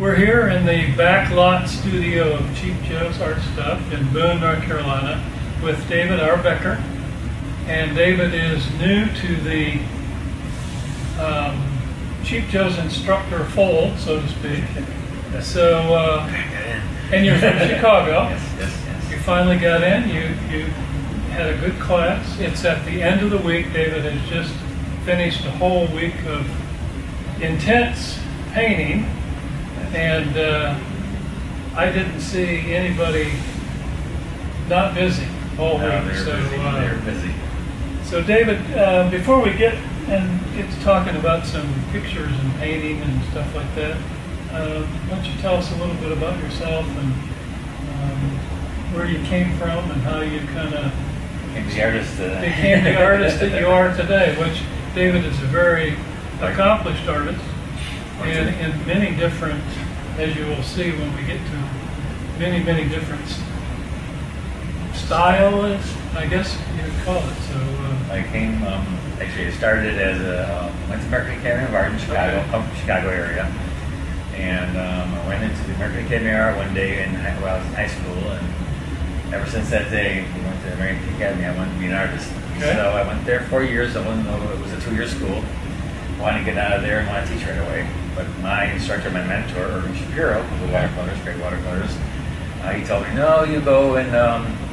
We're here in the backlot studio of Cheap Joe's Art Stuff in Boone, North Carolina, with David R. Becker. And David is new to the Cheap Joe's instructor fold, so to speak. So, and you're from Chicago. Yes. You finally got in. You had a good class. It's at the end of the week. David has just finished a whole week of intense painting. And I didn't see anybody not busy all week. They're busy. So David, before we get to talking about some pictures and painting and stuff like that, why don't you tell us a little bit about yourself and where you came from and how you kind of became the artist that you are today, which David is a very accomplished artist. And in many different, as you will see when we get to many different styles, I guess you would call it. So I came, actually I started as went to American Academy of Art in Chicago, Chicago area. And I went into the American Academy of Art one day while I was in high school. And ever since that day, we went to the American Academy, I wanted to be an artist. Okay. So I went there 4 years. I wanted to know it was a 2-year school. I wanted to get out of there and want to teach right away. But my instructor, my mentor, Irving Shapiro, of the watercolors, great watercolors, he told me, no, you go and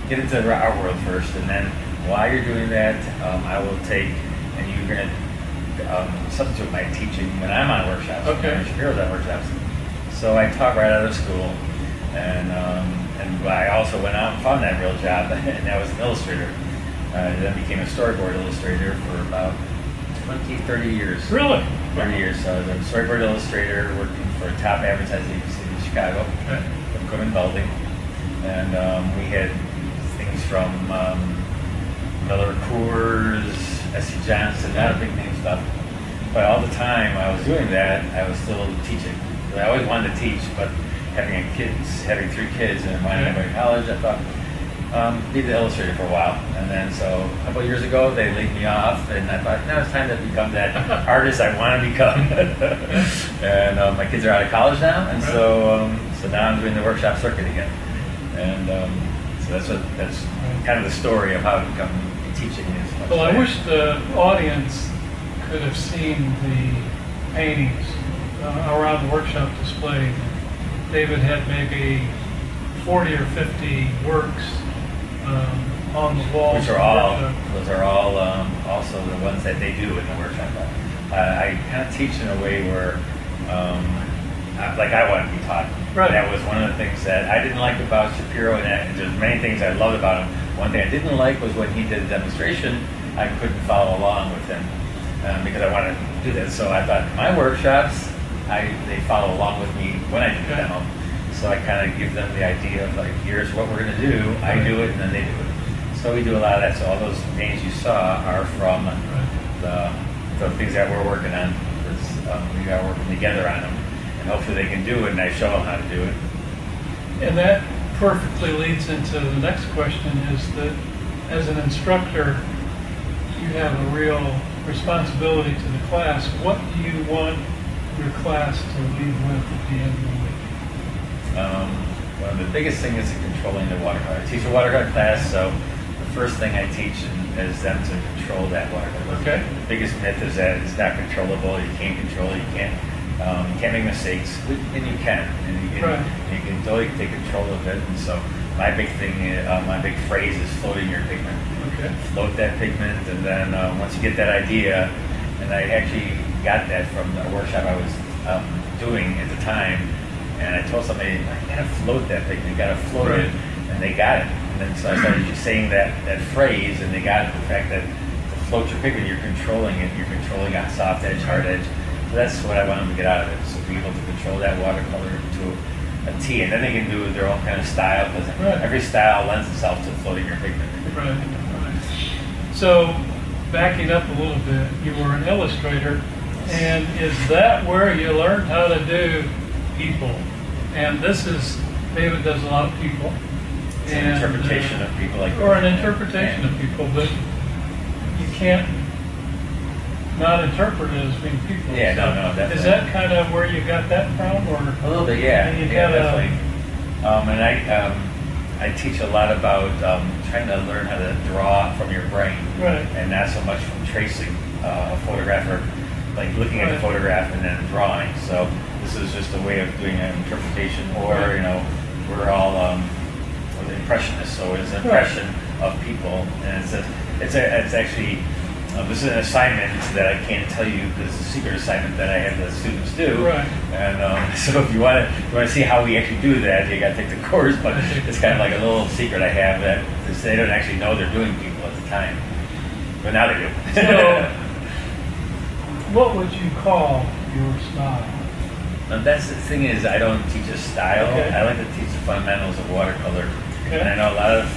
get into the art world first, and then while you're doing that, I will take, and you're going to substitute my teaching when I'm on workshops. Okay. Irving Shapiro's on workshops. So I taught right out of school, and I also went out and found that real job, and that was an illustrator. Then became a storyboard illustrator for about 20, 30 years. Really? 30 years. So I was a storyboard illustrator working for a top advertising agency in Chicago, from Coleman Welding. And we had things from Miller Coors, S.C. Johnson, not a big name stuff. But all the time I was doing that, I was still teaching. I always wanted to teach, but having 3 kids and wanting to go to college, I thought, be the illustrator for a while. And then so a couple of years ago, they laid me off, and I thought, now it's time to become that artist I want to become. And my kids are out of college now, and so now I'm doing the workshop circuit again. And so that's kind of the story of how to become teaching. Well, I wish the audience could have seen the paintings around the workshop display. David had maybe 40 or 50 works on the wall. Those are all also the ones that they do in the workshop. I kind of teach in a way where, like I want to be taught. Right. That was one of the things that I didn't like about Shapiro, and there's many things I loved about him. One thing I didn't like was when he did a demonstration, I couldn't follow along with him because I wanted to do that. So I thought my workshops, they follow along with me when I do the demo. So I kind of give them the idea of like, here's what we're going to do. I do it, and then they do it. So we do a lot of that. So all those paintings you saw are from the things that we're working on. We are working together on them, and hopefully they can do it, and I show them how to do it. And that perfectly leads into the next question: is that as an instructor, you have a real responsibility to the class. What do you want your class to leave with at the end of the week? One of the biggest things is controlling the watercolor. I teach a watercolor class, so the first thing I teach is them to control that watercolor. Okay. The biggest myth is that it's not controllable. You can't control it. You can't make mistakes, and you can. And you can totally take control of it. And so my big thing, my big phrase is floating your pigment. Okay. Float that pigment, and then once you get that idea, and I actually got that from a workshop I was doing at the time. And I told somebody, you gotta float that pigment, you gotta float it, and they got it. And then so I started just saying that phrase, and they got it. The fact that to float your pigment, you're controlling it, you're controlling on soft edge, hard edge. So that's what I want them to get out of it, so be able to control that watercolor to a T. And then they can do their own kind of style, because every style lends itself to floating your pigment. Right. So, backing up a little bit, you were an illustrator, and is that where you learned how to do people? And this is, David does a lot of people. It's an interpretation of people. Or an interpretation of people, but you can't not interpreted as being people. Yeah, so no, definitely. Is that kind of where you got that from, or a little bit? Yeah, definitely. And I teach a lot about trying to learn how to draw from your brain, right, and not so much from tracing a photograph or like looking at the photograph and then drawing. So this is just a way of doing an interpretation, or we're all impressionists, so it's an impression of people, and it's actually. This is an assignment that I can't tell you because it's a secret assignment that I have the students do. Right. And so if you want to see how we actually do that, you got to take the course. But it's kind of like a little secret I have that they don't actually know they're doing people at the time, but now they do. So, what would you call your style? That's the thing is I don't teach a style. Okay. I like to teach the fundamentals of watercolor. Okay. And I know a lot of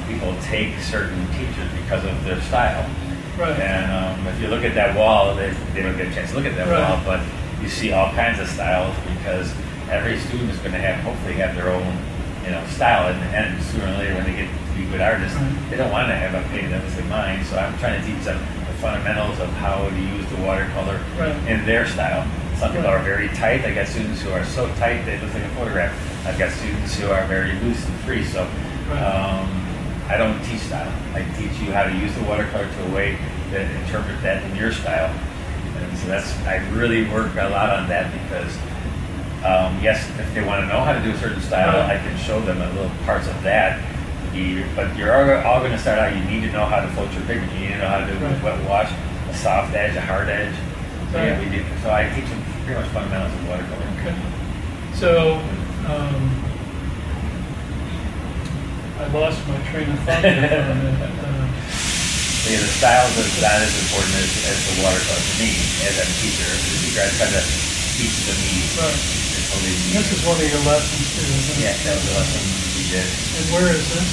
people take certain teachers because of their style. Right. And if you look at that wall, they don't get a chance to look at that wall, but you see all kinds of styles because every student is going to hopefully have their own, style. And sooner or later, when they get to be good artists, they don't want to have a painting that looks like mine. So I'm trying to teach them the fundamentals of how to use the watercolor in their style. Some people are very tight. I got students who are so tight they look like a photograph. I've got students who are very loose and free. So. I don't teach style. I teach you how to use the watercolor to a way to interpret that in your style. And so I really work a lot on that because, yes, if they want to know how to do a certain style, I can show them a little parts of that. But you're all going to start out, you need to know how to float your pigment. You need to know how to do a wet wash, a soft edge, a hard edge. So, so I teach them pretty much fundamentals of watercolor. Okay. So, I lost my train of thought there for a minute. The styles are not as important as the watercolor to me as a teacher. As a teacher, I try to teach the need. Right. This is one of your lessons too, isn't it? Yeah, that was a lesson we did. And where is this?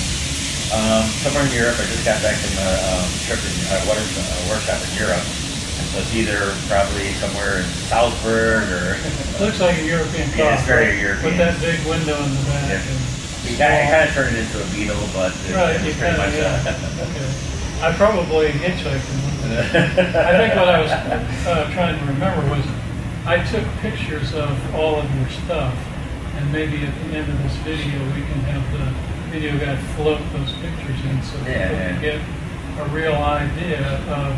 Somewhere in Europe. I just got back from a trip in workshop in Europe. And so it's either probably somewhere in Salzburg or. It looks like a European car. Yeah, it's very European. With that big window in the back. Yeah. I kind of turned it into a Beetle, but it was pretty much. Okay. I probably hitchhiked. I think what I was trying to remember was I took pictures of all of your stuff, and maybe at the end of this video we can have the video guy float those pictures in so people can get a real idea of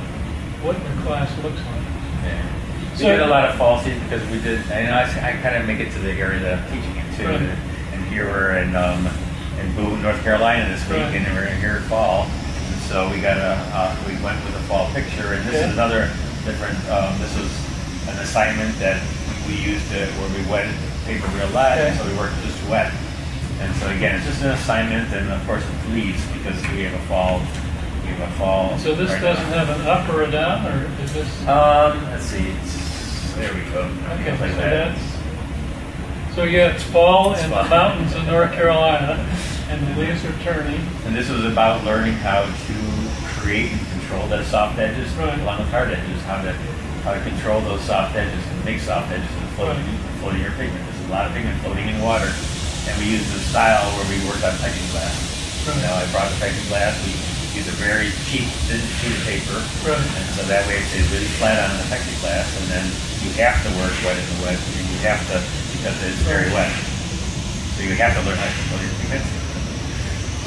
what your class looks like. Yeah. We did a lot of fall season because we did. I kind of make it to the area that I'm teaching it to. Right. Here we're in Boone, North Carolina this week, and we're here in fall. And so we went with a fall picture, and this is another different. This was an assignment that we used where we wetted the paper real light, so we worked just wet. And so again, it's just an assignment, and of course it bleeds because we have a fall. So this doesn't have an up or a down, or is this? Let's see. There we go. Okay, so that's. So yeah, it's fall in the mountains of North Carolina, and the leaves are turning. And this was about learning how to create and control those soft edges along with hard edges, how to control those soft edges and make soft edges and floating your pigment. There's a lot of pigment floating in water, and we used the style where we worked on plexiglass. I brought the plexiglass. We used a very cheap thin sheet of paper, and so that way it stays really flat on the plexiglass. And then you have to work wet in the wet. You have to. Because it's very wet. So you have to learn how to control your pigments.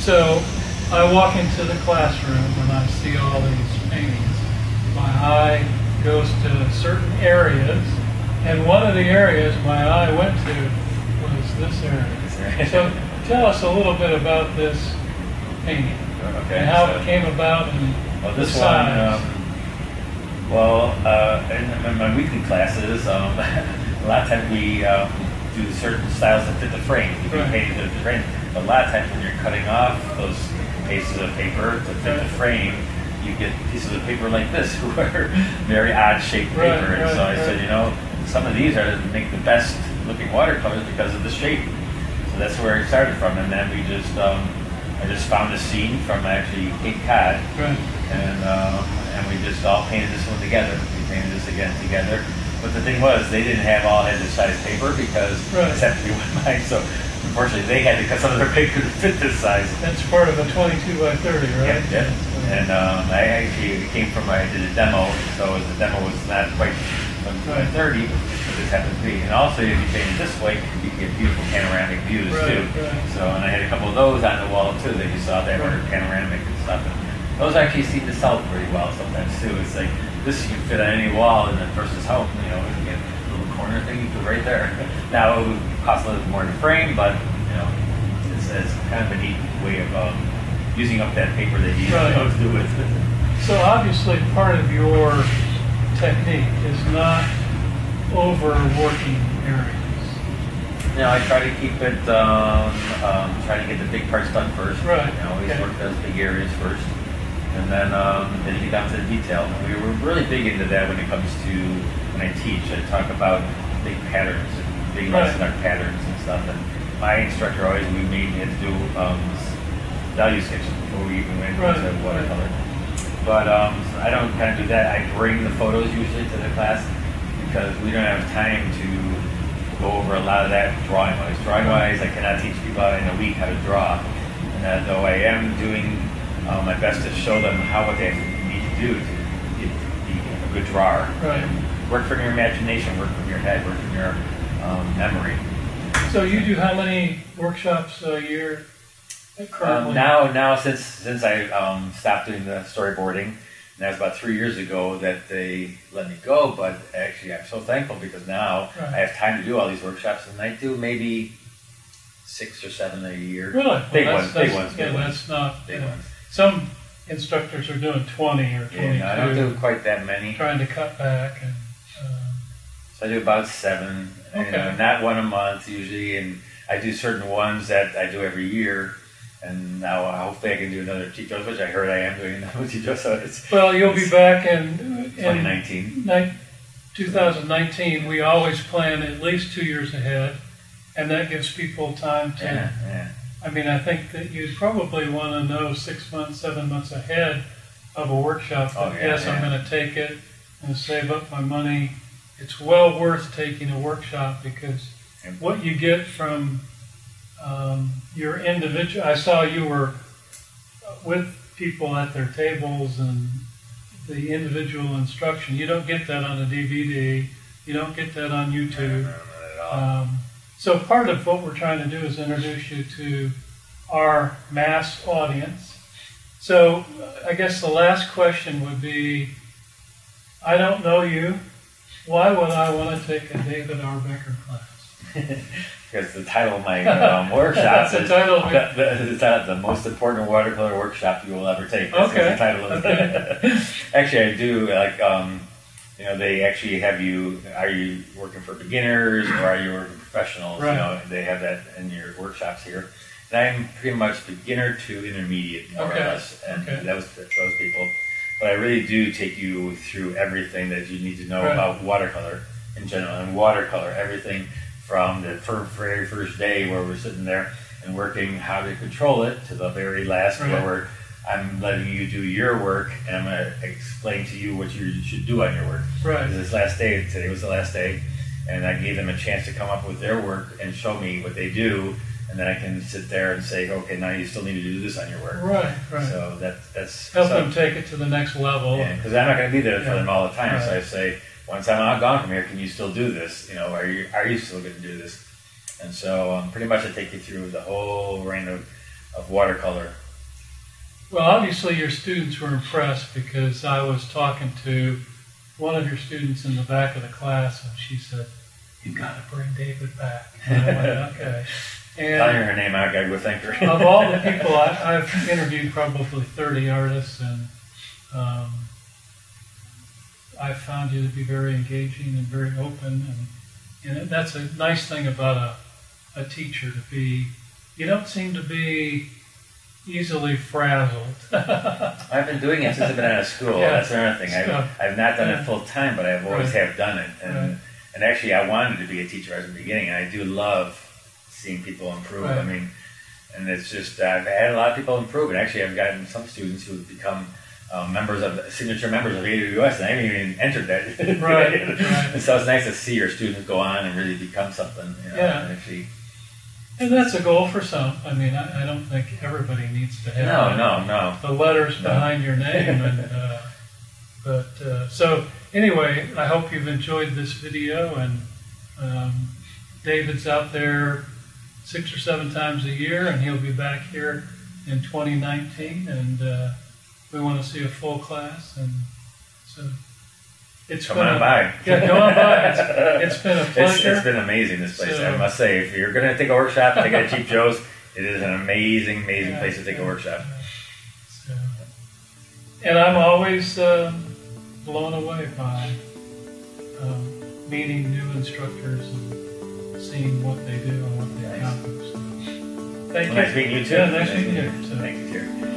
So I walk into the classroom and I see all these paintings. My eye goes to certain areas, and one of the areas my eye went to was this area. So tell us a little bit about this painting and how it came about and this the size. In my weekly classes, a lot of times we do certain styles that fit the frame. You can paint it to the frame. But a lot of times when you're cutting off those pieces of paper to fit the frame, you get pieces of paper like this, who are very odd shaped paper. And so I said, some of these are to make the best looking watercolors because of the shape. So that's where I started from. And then we just, I just found a scene from actually Cape Cod, and we just all painted this one together. We painted this again together. But the thing was, they didn't have all heads of size paper because this had to be one mine. So unfortunately, they had to cut some of their paper to fit this size. That's part of a 22 by 30, right? Yeah. And I actually came from, I did a demo. so the demo was not quite 130, but this happened to be. And also, if you change it this way, you can get beautiful panoramic views too. Right. So, and I had a couple of those on the wall too that you saw that were panoramic and stuff. And those actually seem to sell pretty well sometimes too. It's like this you can fit on any wall in the person's home. You know, you can get a little corner thing you put right there. Now it would cost a little more to frame, but you know, it's kind of a neat way of using up that paper that you know to do with. So obviously part of your technique is not overworking areas. You know, I try to keep it, try to get the big parts done first. Right. You know, always work those big areas first. And then you get down to the detail. And we were really big into that when it comes to, when I teach, I talk about big patterns, and big lesson art patterns and stuff. And my instructor always, we made me to do value sketches before we even went into watercolor. But I don't kind of do that. I bring the photos usually to the class because we don't have time to go over a lot of that drawing-wise. Drawing-wise, I cannot teach people in a week how to draw. And though I am doing my best to show them what they need to do to be a good drawer. Right. Work from your imagination, work from your head, work from your memory. So you do how many workshops a year? Now since I stopped doing the storyboarding, and that was about 3 years ago that they let me go, but actually I'm so thankful because now I have time to do all these workshops, and I do maybe 6 or 7 a year. Really? Big ones. That's not big ones. Some instructors are doing 20 or 22. Yeah, I don't do quite that many. Trying to cut back. And, so I do about 7, not one a month usually, and I do certain ones that I do every year. And now hopefully I can do another teach-outs, which I heard I am doing another teach-outs. So well, you'll be back in 2019. 2019. We always plan at least 2 years ahead, and that gives people time to. Yeah. I mean, I think that you'd probably want to know 6 months, 7 months ahead of a workshop. I'm going to take it and save up my money. It's well worth taking a workshop because what you get from your individual. I saw you were with people at their tables and the individual instruction. You don't get that on a DVD. You don't get that on YouTube. No, not at all. So part of what we're trying to do is introduce you to our mass audience. So I guess the last question would be, I don't know you. Why would I want to take a David R. Becker class? Because the title of my workshop is the most important watercolor workshop you will ever take. That's the title of it. Actually, I do they actually have you. Are you working for beginners or are you working for professionals? Right. You know, they have that in your workshops here. And I'm pretty much beginner to intermediate, more or less, and that was those people. But I really do take you through everything that you need to know about watercolor in general, and watercolor everything. From the very first day where we're sitting there and working how to control it to the very last where I'm letting you do your work and I'm going to explain to you what you should do on your work. Right. This last day, today was the last day, and I gave them a chance to come up with their work and show me what they do, and then I can sit there and say, okay, now you still need to do this on your work. Right. So that's help them take it to the next level. Yeah, because I'm not going to be there for them all the time, so I say, once I'm gone from here, can you still do this? You know, are you still going to do this? And so pretty much I take you through the whole range of watercolor. Well, obviously your students were impressed because I was talking to one of your students in the back of the class, and she said, "You've got to bring David back." And I went, okay. And telling her name, I got to go thank her. Of all the people, I've interviewed probably 30 artists, and I found you to be very engaging and very open, and that's a nice thing about a teacher, to be, you don't seem to be easily frazzled. I've been doing it since I've been out of school. That's another thing. I've not done it full time, but I've always have done it. And actually I wanted to be a teacher at the beginning, and I do love seeing people improve. I mean, and it's just, I've had a lot of people improve, and actually I've gotten some students who have become signature members of AWS, and I haven't even entered that. And so it's nice to see your students go on and really become something. You know, and that's a goal for some. I mean, I don't think everybody needs to have no. the letters behind your name. And But so anyway, I hope you've enjoyed this video, and David's out there 6 or 7 times a year, and he'll be back here in 2019, and we want to see a full class, and so it's come on by. Yeah, come on by. It's been a pleasure. It's been amazing, this place. So, I must say, if you're going to take a workshop, take it at Cheap Joe's. It is an amazing place to take a workshop. So, and I'm always blown away by meeting new instructors and seeing what they do and what they accomplish. So, thank you. Nice meeting you too. Yeah, nice meeting you. So, thank you, too.